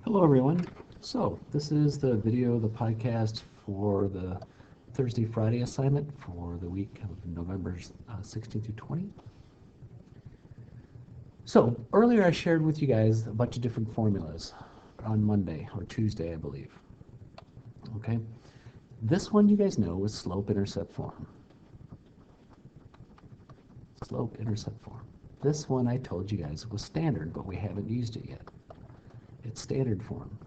Hello everyone. So this is the video, the podcast for the Thursday, Friday assignment for the week of November 16 through 20. So earlier I shared with you guys a bunch of different formulas on Monday or Tuesday, I believe. Okay. This one you guys know was slope-intercept form. Slope-intercept form. This one I told you guys was standard, but we haven't used it yet. It's standard form.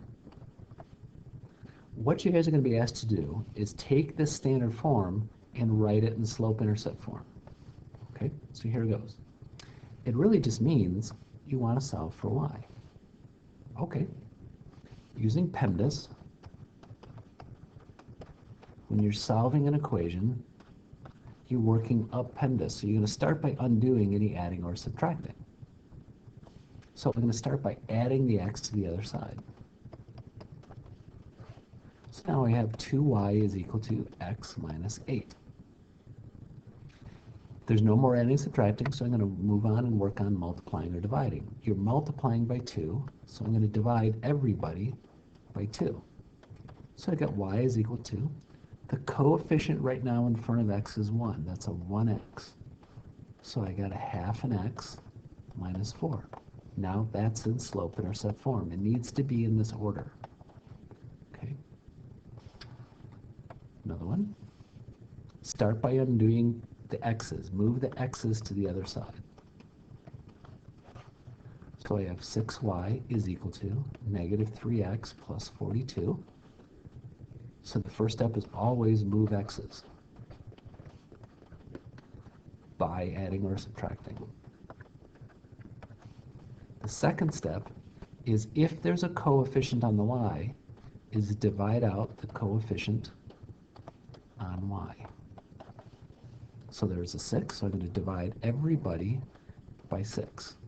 What you guys are going to be asked to do is take this standard form and write it in slope-intercept form. Okay, so here it goes. It really just means you want to solve for y. Okay, using PEMDAS, when you're solving an equation, you're working up PEMDAS. So you're going to start by undoing any adding or subtracting. So I'm going to start by adding the x to the other side. So now I have 2y is equal to x minus 8. There's no more adding and subtracting, so I'm going to move on and work on multiplying or dividing. You're multiplying by 2, so I'm going to divide everybody by 2. So I got y is equal to, the coefficient right now in front of x is 1. That's a 1x. So I got a half an x minus 4. Now that's in slope-intercept form. It needs to be in this order. Okay. Another one. Start by undoing the x's. Move the x's to the other side. So I have 6y is equal to negative 3x plus 42. So the first step is always move x's by adding or subtracting. The second step is if there's a coefficient on the y, is divide out the coefficient on y. So there's a 6, so I'm going to divide everybody by 6.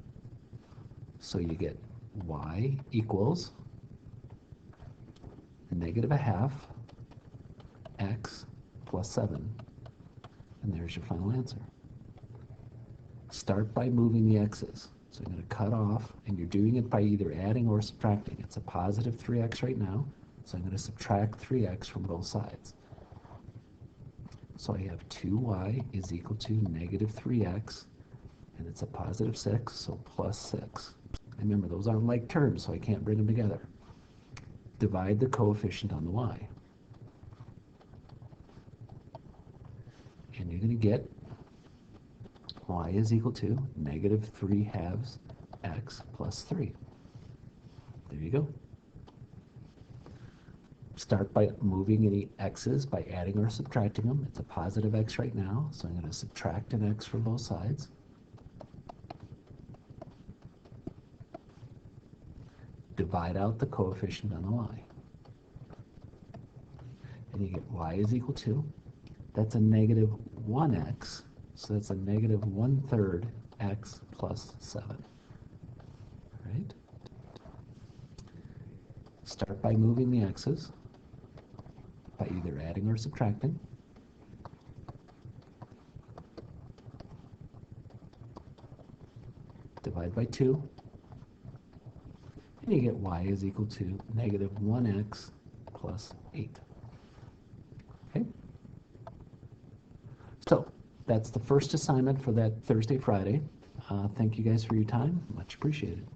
So you get y equals negative a half x plus 7. And there's your final answer. Start by moving the x's. So I'm going to cut off, and you're doing it by either adding or subtracting. It's a positive 3x right now, so I'm going to subtract 3x from both sides. So I have 2y is equal to negative 3x, and it's a positive 6, so plus 6. Remember, those aren't like terms, so I can't bring them together. Divide the coefficient on the y. And you're going to get y is equal to negative 3 halves x plus 3. There you go. Start by moving any x's by adding or subtracting them. It's a positive x right now, so I'm going to subtract an x from both sides. Divide out the coefficient on the y. And you get y is equal to, that's a negative 1x, so that's a negative 1/3 x plus 7. Right? Start by moving the x's by either adding or subtracting. Divide by 2. And you get y is equal to negative 1x plus 8. Okay? So that's the first assignment for that Thursday, Friday. Thank you guys for your time. Much appreciated.